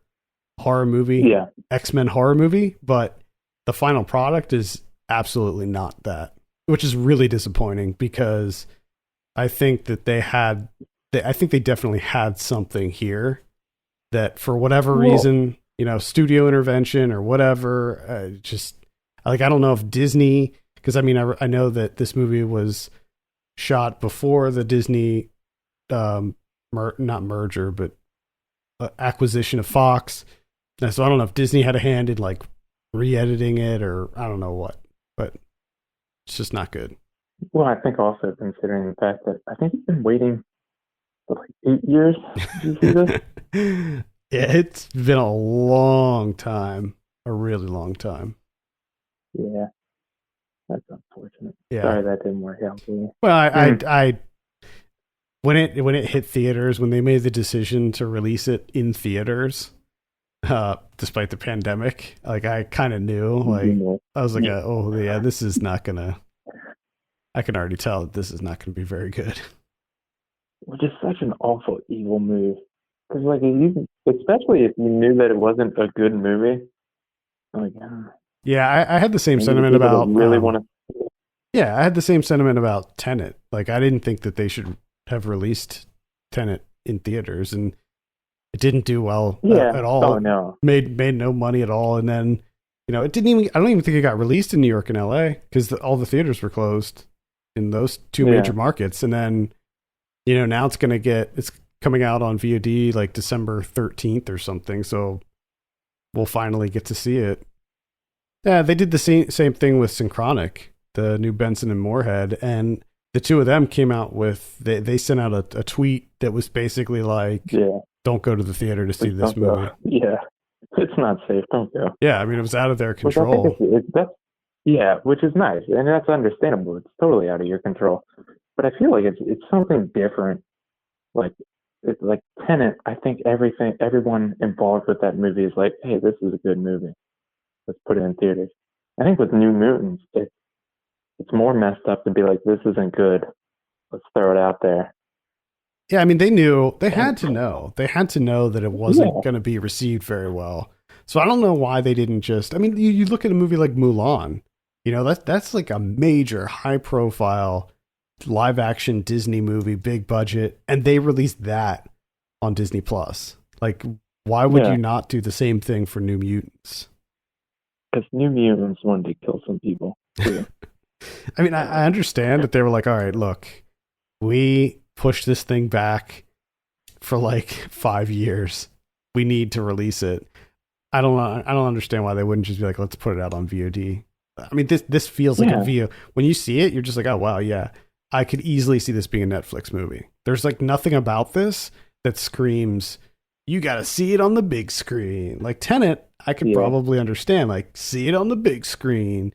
horror movie, Yeah. X-Men horror movie, but the final product is absolutely not that, which is really disappointing because I think that I think they definitely had something here that for whatever reason, studio intervention or whatever, just like, I don't know if Disney, because I mean, I know that this movie was shot before the Disney, not merger, but acquisition of Fox. So I don't know if Disney had a hand in like re-editing it or I don't know what, but it's just not good. Well, I think also considering the fact that I think you've been waiting for like 8 years to see this. Yeah, it's been a long time, a really long time. Yeah, that's unfortunate. Yeah. Sorry that didn't work out for you. Well, I when it hit theaters, when they made the decision to release it in theaters, despite the pandemic, like I kind of knew, like I was like, oh yeah, this is not gonna. I can already tell that this is not going to be very good. Which is such an awful, evil move. Because, like, especially if you knew that it wasn't a good movie, like, yeah, I had the same sentiment about. Really want to. Yeah, I had the same sentiment about Tenet. Like, I didn't think that they should have released Tenet in theaters, and it didn't do well at all. Oh no, made no money at all, and then it didn't even. I don't even think it got released in New York and L.A. because all the theaters were closed in those two major markets, and then now it's coming out on VOD like December 13th or something, so we'll finally get to see it. Yeah, they did the same thing with Synchronic, the new Benson and Moorhead, and the two of them came out with they sent out a tweet that was basically like, don't go to the theater to see this movie. Yeah, it's not safe, don't go. Yeah, I mean, it was out of their control. Which is nice, and that's understandable. It's totally out of your control. But I feel like it's something different. Like it's like Tenet. I think everyone involved with that movie is like, hey, this is a good movie. Let's put it in theaters. I think with New Mutants, it's more messed up to be like, this isn't good. Let's throw it out there. Yeah, I mean, they had to know that it wasn't going to be received very well. So I don't know why they didn't just. I mean, you look at a movie like Mulan. That's like a major, high profile, live action Disney movie, big budget, and they released that on Disney Plus. Like, why would you not do the same thing for New Mutants? Because New Mutants wanted to kill some people too. I mean, I understand that they were like, all right, look, we pushed this thing back for like 5 years. We need to release it. I don't understand why they wouldn't just be like, let's put it out on VOD. I mean, this feels like a VO. When you see it, you're just like, oh wow, yeah, I could easily see this being a Netflix movie. There's like nothing about this that screams, you got to see it on the big screen. Like Tenet, I could probably understand, like, see it on the big screen.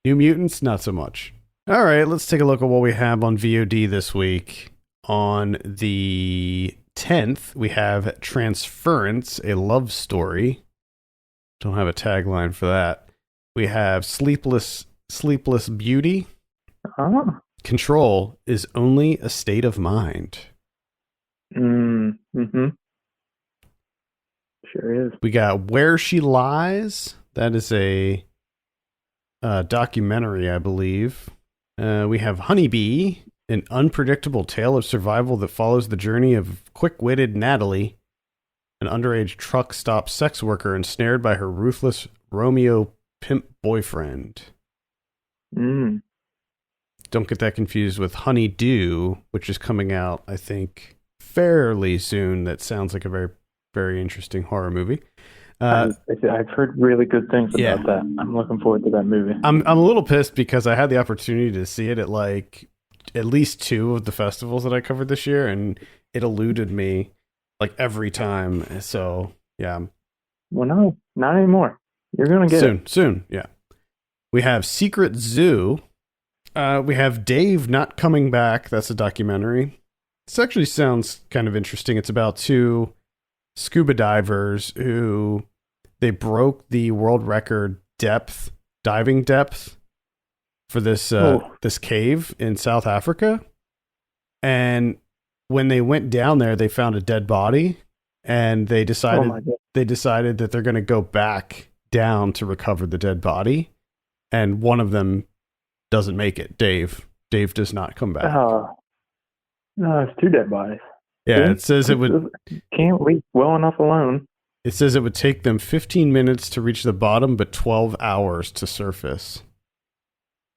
New Mutants, not so much. All right, let's take a look at what we have on VOD this week. On the 10th, we have Transference, a love story. Don't have a tagline for that. We have Sleepless Beauty. Control is only a state of mind. Mm-hmm. Sure is. We got Where She Lies. That is a documentary, I believe. We have Honeybee, an unpredictable tale of survival that follows the journey of quick-witted Natalie, an underage truck stop sex worker ensnared by her ruthless Romeo pimp boyfriend. Don't get that confused with Honeydew, which is coming out, I think, fairly soon. That sounds like a very, very interesting horror movie. I've heard really good things about that. I'm looking forward to that movie. I'm a little pissed because I had the opportunity to see it at like at least 2 of the festivals that I covered this year, and it eluded me like every time. So yeah. Well, no, not anymore. You're gonna get it soon. Yeah. We have Secret Zoo. We have Dave Not Coming Back. That's a documentary. This actually sounds kind of interesting. It's about 2 scuba divers who they broke the world record diving depth for this this cave in South Africa. And when they went down there, they found a dead body, and they decided that they're going to go back down to recover the dead body, and one of them doesn't make it. Dave does not come back. Oh, no, it's 2 dead bodies. Yeah, it says it would. Can't leave well enough alone. It says it would take them 15 minutes to reach the bottom, but 12 hours to surface.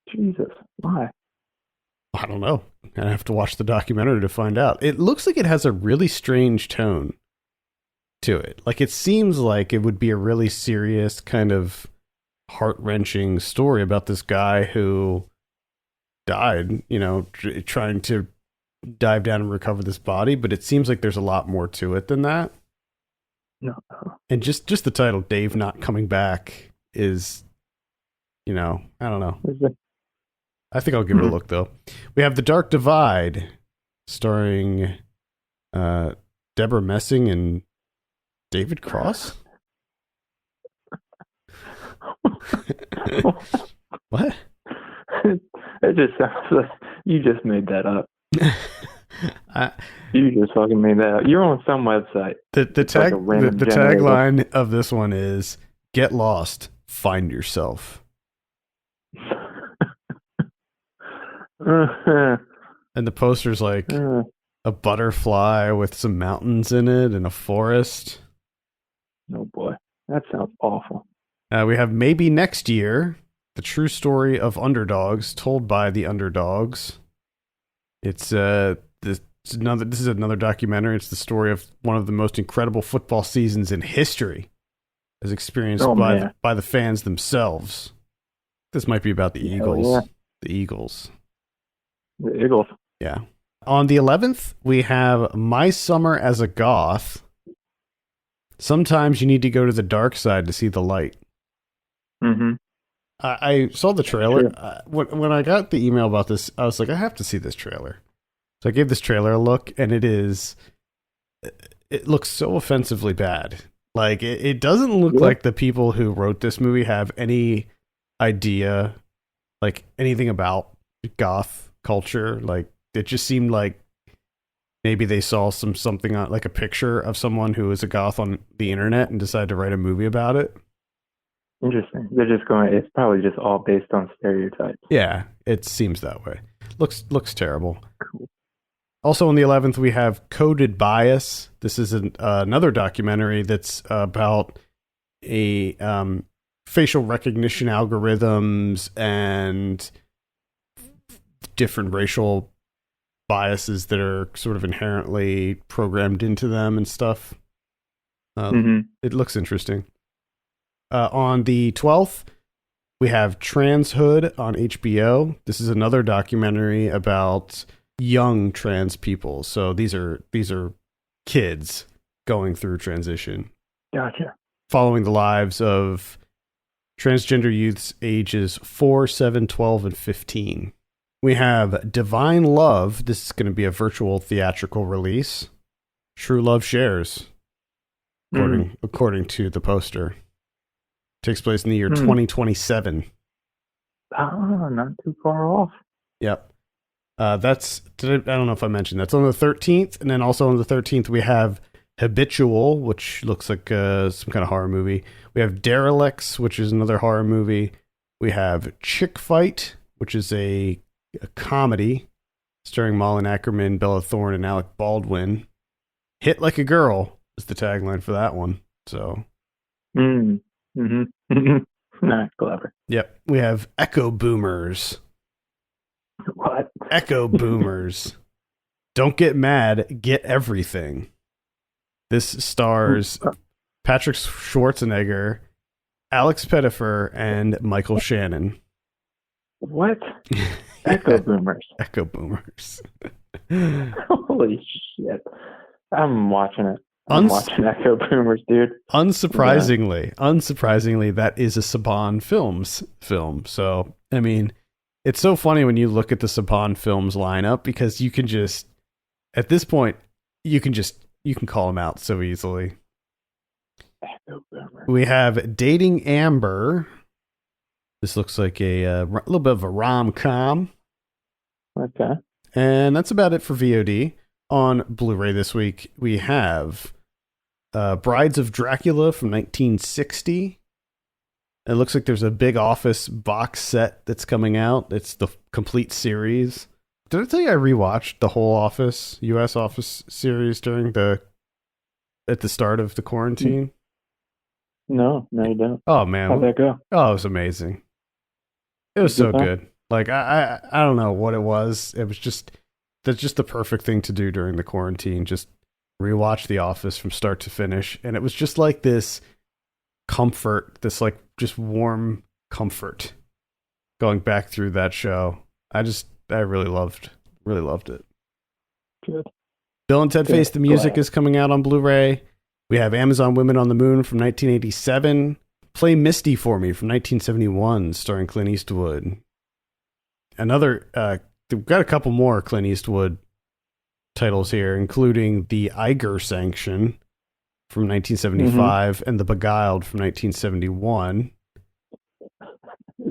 Jesus, why? I don't know. I have to watch the documentary to find out. It looks like it has a really strange tone to it. Like, it seems like it would be a really serious, kind of heart-wrenching story about this guy who died, trying to dive down and recover this body, but it seems like there's a lot more to it than that. No. And just the title, Dave Not Coming Back, is, I don't know. I think I'll give it a look, though. We have The Dark Divide, starring Deborah Messing and David Cross. What? It just sounds like you just made that up. You just fucking made that up. You're on some website. The tagline of this one is "Get lost, find yourself." And the poster's like a butterfly with some mountains in it and a forest. Oh boy, that sounds awful. We have Maybe Next Year, the true story of underdogs told by the underdogs. It's this is another documentary. It's the story of one of the most incredible football seasons in history, as experienced by the fans themselves. This might be about the Eagles. Yeah. The Eagles. The Eagles. Yeah. On the 11th, we have My Summer as a Goth. Sometimes you need to go to the dark side to see the light. Mm-hmm. I saw the trailer. Sure. When I got the email about this, I was like, I have to see this trailer. So I gave this trailer a look, and it looks so offensively bad. Like, it doesn't look like the people who wrote this movie have any idea, like, anything about goth culture. Like, it just seemed like maybe they saw something on, like, a picture of someone who is a goth on the internet and decided to write a movie about it. Interesting. They're just it's probably just all based on stereotypes. Yeah, it seems that way. Looks terrible. Cool. Also on the 11th, we have Coded Bias. This is another documentary that's about a facial recognition algorithms and different racial biases that are sort of inherently programmed into them and stuff. It looks interesting. On the 12th, we have Transhood on HBO. This is another documentary about young trans people. So these are kids going through transition. Gotcha. Following the lives of transgender youths ages 4, 7, 12, and 15. We have Divine Love. This is going to be a virtual theatrical release. True Love Shares, according to the poster. Takes place in the year 2027. Not too far off. Yep. I don't know if I mentioned that's on the 13th, and then also on the 13th we have Habitual, which looks like some kind of horror movie. We have Derelicts, which is another horror movie. We have Chick Fight, which is a comedy starring Malin Ackerman, Bella Thorne, and Alec Baldwin. Hit Like a Girl is the tagline for that one. So. Not clever. Yep. We have Echo Boomers. What? Echo Boomers. Don't get mad, get everything. This stars Patrick Schwarzenegger, Alex Pettyfer, and Michael Shannon. What? Echo Boomers. Echo Boomers. Holy shit. I'm watching it. I'm watching Echo Boomers, dude. Unsurprisingly, that is a Saban Films film. So, I mean, it's so funny when you look at the Saban Films lineup, because you can just, at this point, you can call them out so easily. Echo Boomers. We have Dating Amber. This looks like a little bit of a rom-com. Okay. And that's about it for VOD. on Blu-ray this week, we have Brides of Dracula from 1960. It looks like there's a big Office box set that's coming out. It's the complete series. Did I tell you I rewatched the whole Office, U.S. Office series at the start of the quarantine? No, you don't. Oh, man. How'd that go? Oh, it was amazing. It was so good. Like, I don't know what it was. It was that's just the perfect thing to do during the quarantine. Just rewatch The Office from start to finish. And it was just like this comfort, this like just warm comfort going back through that show. I really loved it. Good. Bill and Ted Face the Music is coming out on Blu-ray. We have Amazon Women on the Moon from 1987. Play Misty for Me from 1971, starring Clint Eastwood. We've got a couple more Clint Eastwood titles here, including The Eiger Sanction from 1975 and The Beguiled from 1971.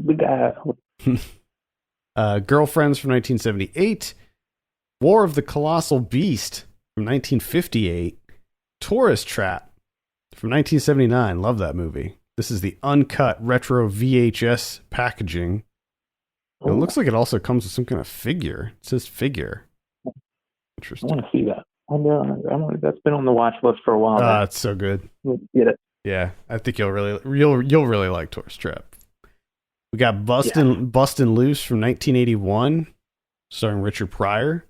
Beguiled. Girlfriends from 1978. War of the Colossal Beast from 1958. Tourist Trap from 1979. Love that movie. This is the uncut retro VHS packaging. It looks like it also comes with some kind of figure. It says figure. Interesting. I want to see that. That's been on the watch list for a while. It's so good. Get it. Yeah, I think you'll really like Tourist Trap. We got Bustin' Loose from 1981, starring Richard Pryor.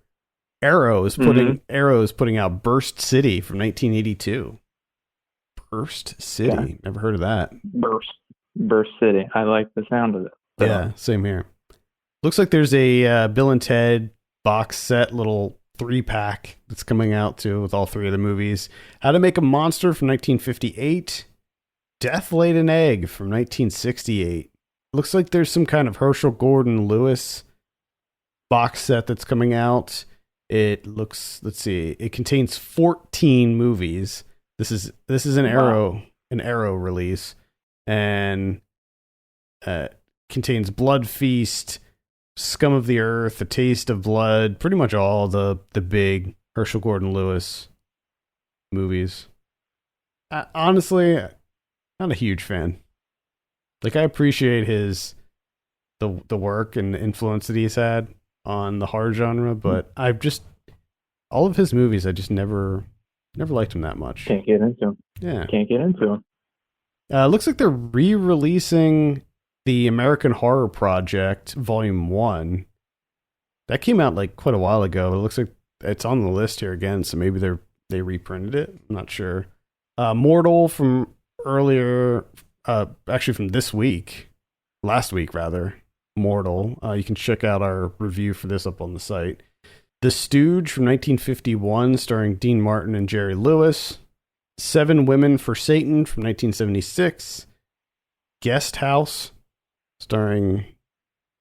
Arrow is putting out Burst City from 1982. Burst City, yeah. Never heard of that. Burst City. I like the sound of it. So. Yeah, same here. Looks like there's a Bill and Ted box set, little 3-pack that's coming out too with all 3 of the movies. How to Make a Monster from 1958. Death Laid an Egg from 1968. Looks like there's some kind of Herschel Gordon Lewis box set that's coming out. It looks, let's see, it contains 14 movies. This is an Arrow release, and contains Blood Feast, Scum of the Earth, A Taste of Blood, pretty much all the big Herschel Gordon Lewis movies. Honestly, not a huge fan. Like, I appreciate the work and the influence that he's had on the horror genre, but all of his movies, I just never liked him that much. Can't get into him. Yeah. Can't get into him. Looks like they're re-releasing the American Horror Project Volume 1. That came out like quite a while ago. It looks like it's on the list here again, so maybe they reprinted it. I'm not sure. Mortal from earlier, actually from last week rather. Mortal. You can check out our review for this up on the site. The Stooge from 1951, starring Dean Martin and Jerry Lewis. 7 Women for Satan from 1976. Guest House, starring,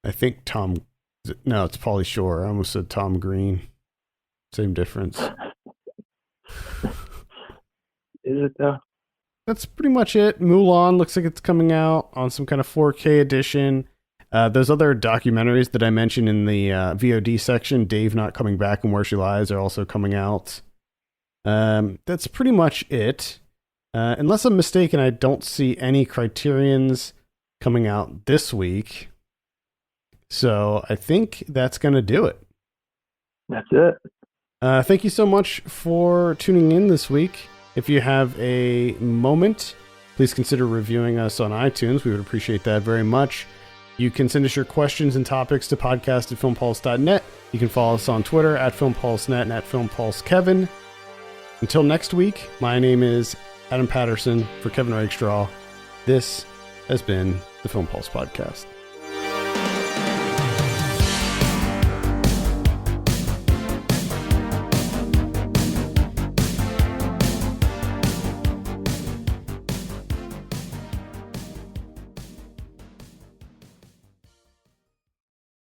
I think it's Pauly Shore. I almost said Tom Green. Same difference. Is it though? That's pretty much it. Mulan looks like it's coming out on some kind of 4K edition. Those other documentaries that I mentioned in the VOD section, Dave Not Coming Back and Where She Lies, are also coming out. That's pretty much it. Unless I'm mistaken, I don't see any Criterions coming out this week. So I think that's going to do it. That's it. Thank you so much for tuning in this week. If you have a moment, please consider reviewing us on iTunes. We would appreciate that very much. You can send us your questions and topics to podcast@filmpulse.net. You can follow us on Twitter @filmpulsenet and @filmpulsekevin. Until next week, my name is Adam Patterson for Kevin Rakestraw. This has been the Film Pulse Podcast.